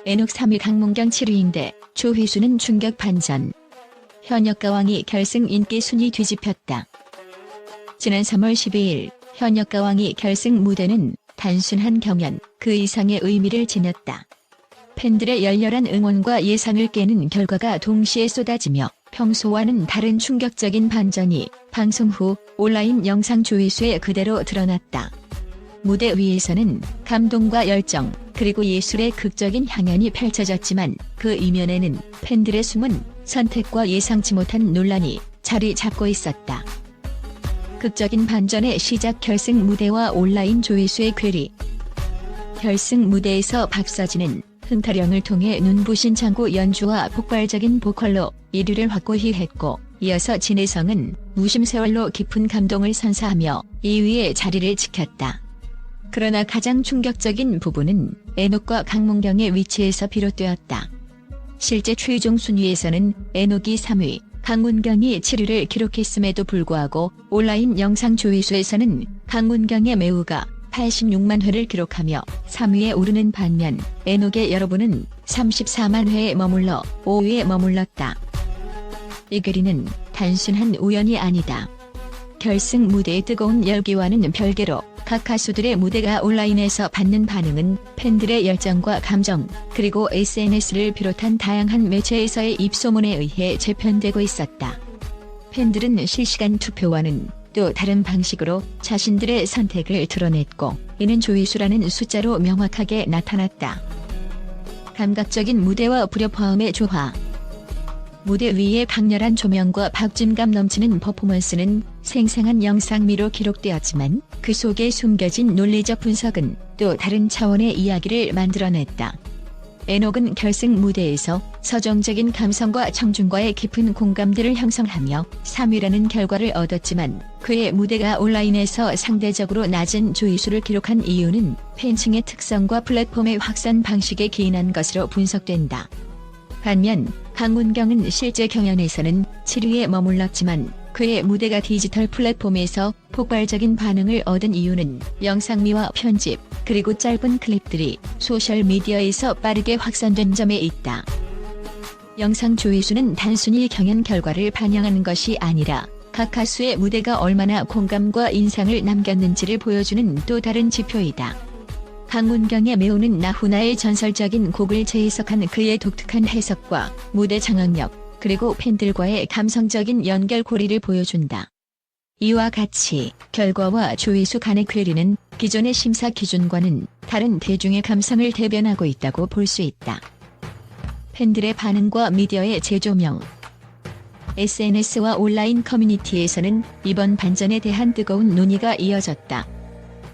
애녹 3위 강문경 7위인데 조회수는 충격 반전. 현역가왕이 결승 인기 순위 뒤집혔다. 지난 3월 12일 현역가왕이 결승 무대는 단순한 경연 그 이상의 의미를 지녔다. 팬들의 열렬한 응원과 예상을 깨는 결과가 동시에 쏟아지며 평소와는 다른 충격적인 반전이 방송 후 온라인 영상 조회수에 그대로 드러났다. 무대 위에서는 감동과 열정 그리고 예술의 극적인 향연이 펼쳐졌지만 그 이면에는 팬들의 숨은 선택과 예상치 못한 논란이 자리 잡고 있었다. 극적인 반전의 시작 결승 무대와 온라인 조회수의 괴리. 결승 무대에서 박서진은 흥타령을 통해 눈부신 창고 연주와 폭발적인 보컬로 1위를 확고히 했고 이어서 진혜성은 무심세월로 깊은 감동을 선사하며 2위의 자리를 지켰다. 그러나 가장 충격적인 부분은 애녹과 강문경의 위치에서 비롯되었다. 실제 최종 순위에서는 애녹이 3위, 강문경이 7위를 기록했음에도 불구하고 온라인 영상 조회수에서는 강문경의 매우가 86만 회를 기록하며 3위에 오르는 반면 애녹의 여러분은 34만 회에 머물러 5위에 머물렀다. 이 괴리는 단순한 우연이 아니다. 결승 무대의 뜨거운 열기와는 별개로 각 가수들의 무대가 온라인에서 받는 반응은 팬들의 열정과 감정, 그리고 SNS를 비롯한 다양한 매체에서의 입소문에 의해 재편되고 있었다. 팬들은 실시간 투표와는 또 다른 방식으로 자신들의 선택을 드러냈고 이는 조회수라는 숫자로 명확하게 나타났다. 감각적인 무대와 불협화음의 조화. 무대 위의 강렬한 조명과 박진감 넘치는 퍼포먼스는 생생한 영상미로 기록되었지만 그 속에 숨겨진 논리적 분석은 또 다른 차원의 이야기를 만들어냈다. 애녹은 결승 무대에서 서정적인 감성과 청중과의 깊은 공감대를 형성하며 3위라는 결과를 얻었지만 그의 무대가 온라인에서 상대적으로 낮은 조회수를 기록한 이유는 팬층의 특성과 플랫폼의 확산 방식에 기인한 것으로 분석된다. 반면 강문경은 실제 경연에서는 7위에 머물렀지만 그의 무대가 디지털 플랫폼에서 폭발적인 반응을 얻은 이유는 영상미와 편집, 그리고 짧은 클립들이 소셜미디어에서 빠르게 확산된 점에 있다. 영상 조회수는 단순히 경연 결과를 반영하는 것이 아니라 각 가수의 무대가 얼마나 공감과 인상을 남겼는지를 보여주는 또 다른 지표이다. 강문경의 매우는 나훈아의 전설적인 곡을 재해석한 그의 독특한 해석과 무대 장악력, 그리고 팬들과의 감성적인 연결고리를 보여준다. 이와 같이 결과와 조회수 간의 괴리는 기존의 심사 기준과는 다른 대중의 감성을 대변하고 있다고 볼 수 있다. 팬들의 반응과 미디어의 재조명. SNS와 온라인 커뮤니티에서는 이번 반전에 대한 뜨거운 논의가 이어졌다.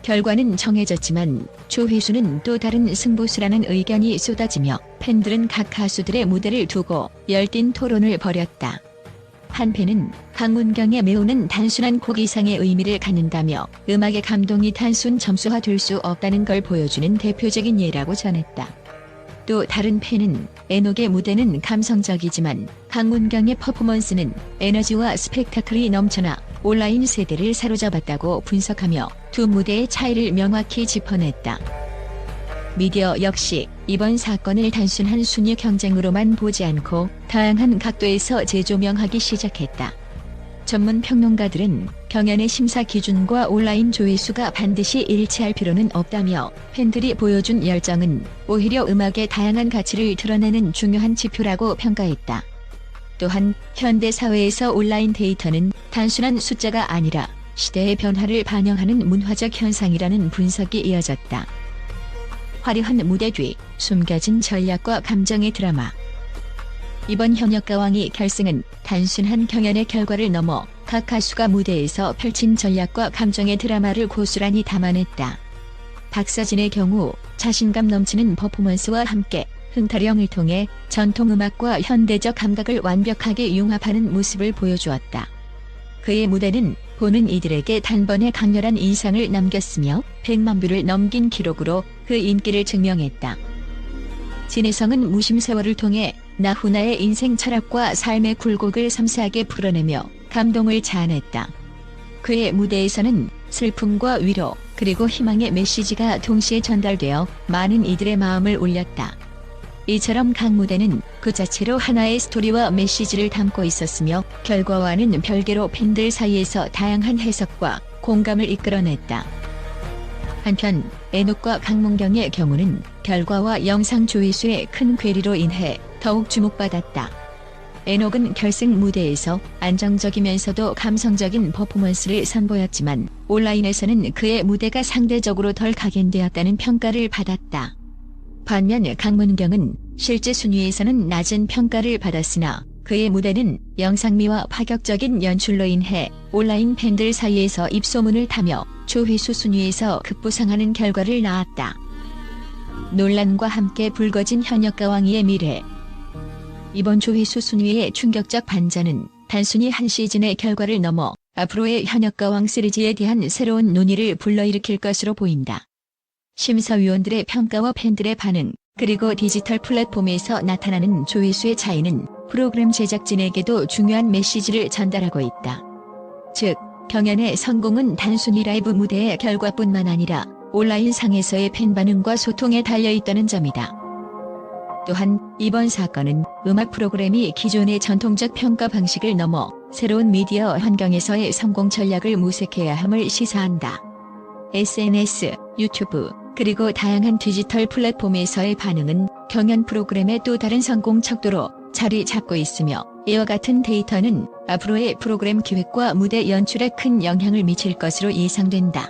결과는 정해졌지만 조회수는 또 다른 승부수라는 의견이 쏟아지며 팬들은 각 가수들의 무대를 두고 열띤 토론을 벌였다. 한 팬은 강문경의 매우는 단순한 곡 이상의 의미를 갖는다며 음악의 감동이 단순 점수화될 수 없다는 걸 보여주는 대표적인 예라고 전했다. 또 다른 팬은 애녹의 무대는 감성적이지만 강문경의 퍼포먼스는 에너지와 스펙타클이 넘쳐나 온라인 세대를 사로잡았다고 분석하며 두 무대의 차이를 명확히 짚어냈다. 미디어 역시 이번 사건을 단순한 순위 경쟁으로만 보지 않고 다양한 각도에서 재조명하기 시작했다. 전문 평론가들은 경연의 심사 기준과 온라인 조회수가 반드시 일치할 필요는 없다며 팬들이 보여준 열정은 오히려 음악의 다양한 가치를 드러내는 중요한 지표라고 평가했다. 또한 현대 사회에서 온라인 데이터는 단순한 숫자가 아니라 시대의 변화를 반영하는 문화적 현상이라는 분석이 이어졌다. 화려한 무대 뒤 숨겨진 전략과 감정의 드라마. 이번 현역가왕이 결승은 단순한 경연의 결과를 넘어 각 가수가 무대에서 펼친 전략과 감정의 드라마를 고스란히 담아냈다. 박서진의 경우 자신감 넘치는 퍼포먼스와 함께 흥타령을 통해 전통음악과 현대적 감각을 완벽하게 융합하는 모습을 보여주었다. 그의 무대는 보는 이들에게 단번에 강렬한 인상을 남겼으며 100만 뷰를 넘긴 기록으로 그 인기를 증명했다. 진혜성은 무심세월을 통해 나훈아의 인생 철학과 삶의 굴곡을 섬세하게 풀어내며 감동을 자아냈다. 그의 무대에서는 슬픔과 위로, 그리고 희망의 메시지가 동시에 전달되어 많은 이들의 마음을 울렸다. 이처럼 각 무대는 그 자체로 하나의 스토리와 메시지를 담고 있었으며 결과와는 별개로 팬들 사이에서 다양한 해석과 공감을 이끌어냈다. 한편 에녹과 강문경의 경우는 결과와 영상 조회수의 큰 괴리로 인해 더욱 주목받았다. 에녹은 결승 무대에서 안정적이면서도 감성적인 퍼포먼스를 선보였지만 온라인에서는 그의 무대가 상대적으로 덜 각인되었다는 평가를 받았다. 반면 강문경은 실제 순위에서는 낮은 평가를 받았으나 그의 무대는 영상미와 파격적인 연출로 인해 온라인 팬들 사이에서 입소문을 타며 조회수 순위에서 급부상하는 결과를 낳았다. 논란과 함께 불거진 현역가왕이의 미래. 이번 조회수 순위의 충격적 반전은 단순히 한 시즌의 결과를 넘어 앞으로의 현역가왕 시리즈에 대한 새로운 논의를 불러일으킬 것으로 보인다. 심사위원들의 평가와 팬들의 반응, 그리고 디지털 플랫폼에서 나타나는 조회수의 차이는 프로그램 제작진에게도 중요한 메시지를 전달하고 있다. 즉, 경연의 성공은 단순히 라이브 무대의 결과뿐만 아니라 온라인 상에서의 팬 반응과 소통에 달려있다는 점이다. 또한 이번 사건은 음악 프로그램이 기존의 전통적 평가 방식을 넘어 새로운 미디어 환경에서의 성공 전략을 모색해야 함을 시사한다. SNS, 유튜브, 그리고 다양한 디지털 플랫폼에서의 반응은 경연 프로그램의 또 다른 성공 척도로 자리 잡고 있으며 이와 같은 데이터는 앞으로의 프로그램 기획과 무대 연출에 큰 영향을 미칠 것으로 예상된다.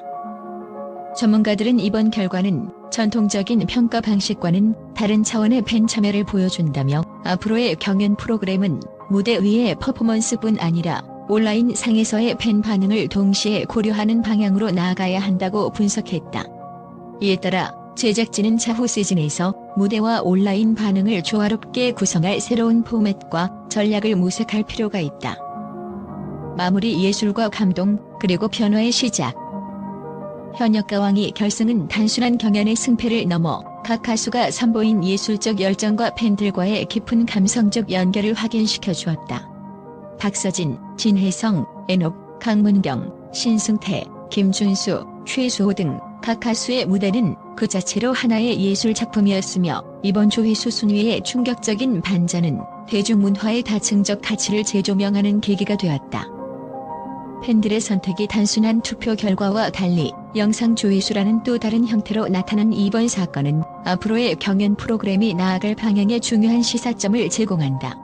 전문가들은 이번 결과는 전통적인 평가 방식과는 다른 차원의 팬 참여를 보여준다며 앞으로의 경연 프로그램은 무대 위의 퍼포먼스뿐 아니라 온라인 상에서의 팬 반응을 동시에 고려하는 방향으로 나아가야 한다고 분석했다. 이에 따라 제작진은 차후 시즌에서 무대와 온라인 반응을 조화롭게 구성할 새로운 포맷과 전략을 모색할 필요가 있다. 마무리 예술과 감동, 그리고 변화의 시작. 현역가왕이 결승은 단순한 경연의 승패를 넘어 각 가수가 선보인 예술적 열정과 팬들과의 깊은 감성적 연결을 확인시켜 주었다. 박서진, 진혜성, 에녹, 강문경, 신승태, 김준수, 최수호 등 각 가수의 무대는 그 자체로 하나의 예술 작품이었으며 이번 조회수 순위의 충격적인 반전은 대중문화의 다층적 가치를 재조명하는 계기가 되었다. 팬들의 선택이 단순한 투표 결과와 달리 영상 조회수라는 또 다른 형태로 나타난 이번 사건은 앞으로의 경연 프로그램이 나아갈 방향에 중요한 시사점을 제공한다.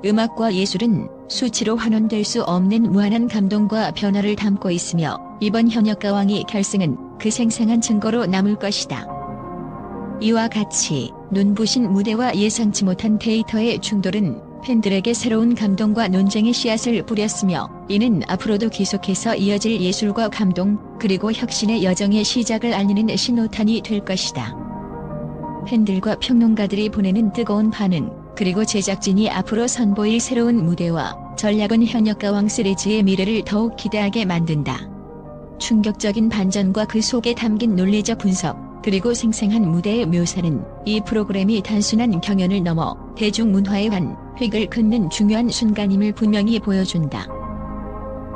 음악과 예술은 수치로 환원될 수 없는 무한한 감동과 변화를 담고 있으며 이번 현역가왕이 결승은 그 생생한 증거로 남을 것이다. 이와 같이 눈부신 무대와 예상치 못한 데이터의 충돌은 팬들에게 새로운 감동과 논쟁의 씨앗을 뿌렸으며 이는 앞으로도 계속해서 이어질 예술과 감동 그리고 혁신의 여정의 시작을 알리는 신호탄이 될 것이다. 팬들과 평론가들이 보내는 뜨거운 반응 그리고 제작진이 앞으로 선보일 새로운 무대와 전략은 현역가왕 시리즈의 미래를 더욱 기대하게 만든다. 충격적인 반전과 그 속에 담긴 논리적 분석 그리고 생생한 무대의 묘사는 이 프로그램이 단순한 경연을 넘어 대중문화의 한 획을 긋는 중요한 순간임을 분명히 보여준다.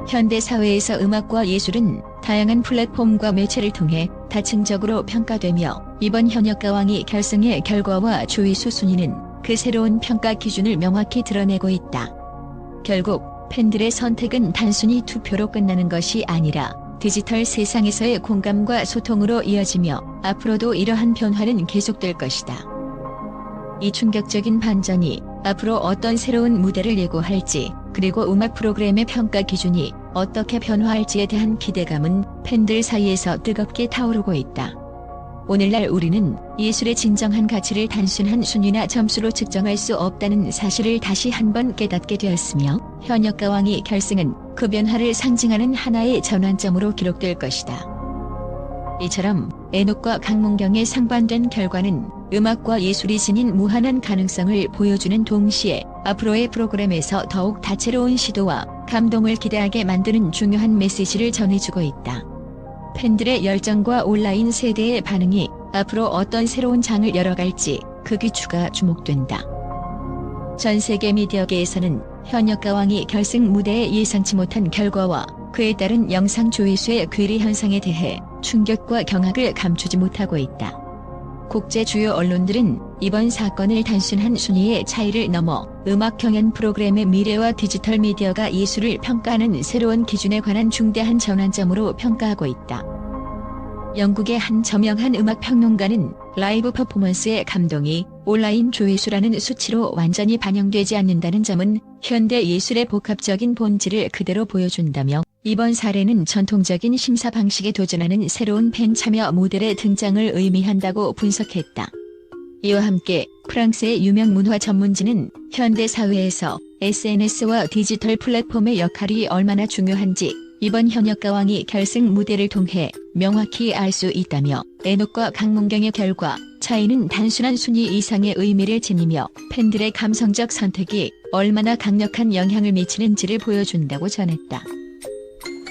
현대 사회에서 음악과 예술은 다양한 플랫폼과 매체를 통해 다층적으로 평가되며 이번 현역가왕이 결승의 결과와 조회수 순위는 그 새로운 평가 기준을 명확히 드러내고 있다. 결국 팬들의 선택은 단순히 투표로 끝나는 것이 아니라 디지털 세상에서의 공감과 소통으로 이어지며 앞으로도 이러한 변화는 계속될 것이다. 이 충격적인 반전이 앞으로 어떤 새로운 무대를 예고할지 그리고 음악 프로그램의 평가 기준이 어떻게 변화할지에 대한 기대감은 팬들 사이에서 뜨겁게 타오르고 있다. 오늘날 우리는 예술의 진정한 가치를 단순한 순위나 점수로 측정할 수 없다는 사실을 다시 한번 깨닫게 되었으며 현역가왕이 결승은 그 변화를 상징하는 하나의 전환점으로 기록될 것이다. 이처럼 에녹과 강문경의 상반된 결과는 음악과 예술이 지닌 무한한 가능성을 보여주는 동시에 앞으로의 프로그램에서 더욱 다채로운 시도와 감동을 기대하게 만드는 중요한 메시지를 전해주고 있다. 팬들의 열정과 온라인 세대의 반응이 앞으로 어떤 새로운 장을 열어갈지 그 귀추가 주목된다. 전 세계 미디어계에서는 현역가왕이 결승 무대에 예상치 못한 결과와 그에 따른 영상 조회수의 괴리 현상에 대해 충격과 경악을 감추지 못하고 있다. 국제 주요 언론들은 이번 사건을 단순한 순위의 차이를 넘어 음악 경연 프로그램의 미래와 디지털 미디어가 예술을 평가하는 새로운 기준에 관한 중대한 전환점으로 평가하고 있다. 영국의 한 저명한 음악 평론가는 라이브 퍼포먼스의 감동이 온라인 조회수라는 수치로 완전히 반영되지 않는다는 점은 현대 예술의 복합적인 본질을 그대로 보여준다며, 이번 사례는 전통적인 심사 방식에 도전하는 새로운 팬 참여 모델의 등장을 의미한다고 분석했다. 이와 함께 프랑스의 유명 문화 전문지는 현대 사회에서 SNS와 디지털 플랫폼의 역할이 얼마나 중요한지 이번 현역가왕이 결승 무대를 통해 명확히 알 수 있다며, 에녹과 강문경의 결과 차이는 단순한 순위 이상의 의미를 지니며 팬들의 감성적 선택이 얼마나 강력한 영향을 미치는지를 보여준다고 전했다.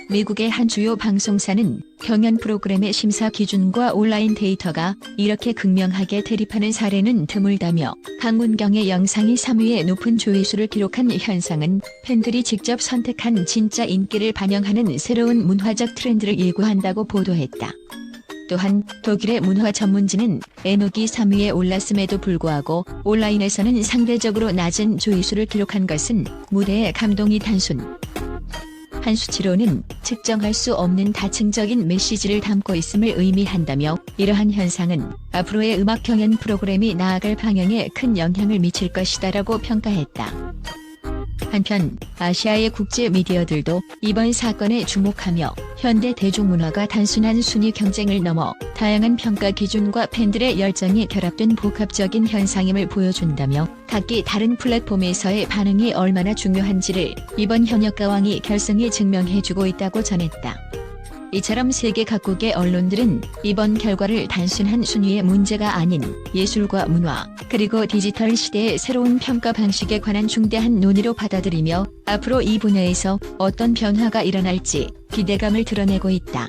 미국의 한 주요 방송사는 경연 프로그램의 심사 기준과 온라인 데이터가 이렇게 극명하게 대립하는 사례는 드물다며, 강문경의 영상이 3위의 높은 조회수를 기록한 현상은 팬들이 직접 선택한 진짜 인기를 반영하는 새로운 문화적 트렌드를 예고한다고 보도했다. 또한 독일의 문화 전문지는 에녹이 3위에 올랐음에도 불구하고 온라인에서는 상대적으로 낮은 조회수를 기록한 것은 무대의 감동이 단순 한 수치로는 측정할 수 없는 다층적인 메시지를 담고 있음을 의미한다며, 이러한 현상은 앞으로의 음악 경연 프로그램이 나아갈 방향에 큰 영향을 미칠 것이다라고 평가했다. 한편 아시아의 국제 미디어들도 이번 사건에 주목하며, 현대 대중문화가 단순한 순위 경쟁을 넘어 다양한 평가 기준과 팬들의 열정이 결합된 복합적인 현상임을 보여준다며, 각기 다른 플랫폼에서의 반응이 얼마나 중요한지를 이번 현역가왕이 결승이 증명해주고 있다고 전했다. 이처럼 세계 각국의 언론들은 이번 결과를 단순한 순위의 문제가 아닌 예술과 문화, 그리고 디지털 시대의 새로운 평가 방식에 관한 중대한 논의로 받아들이며, 앞으로 이 분야에서 어떤 변화가 일어날지 기대감을 드러내고 있다.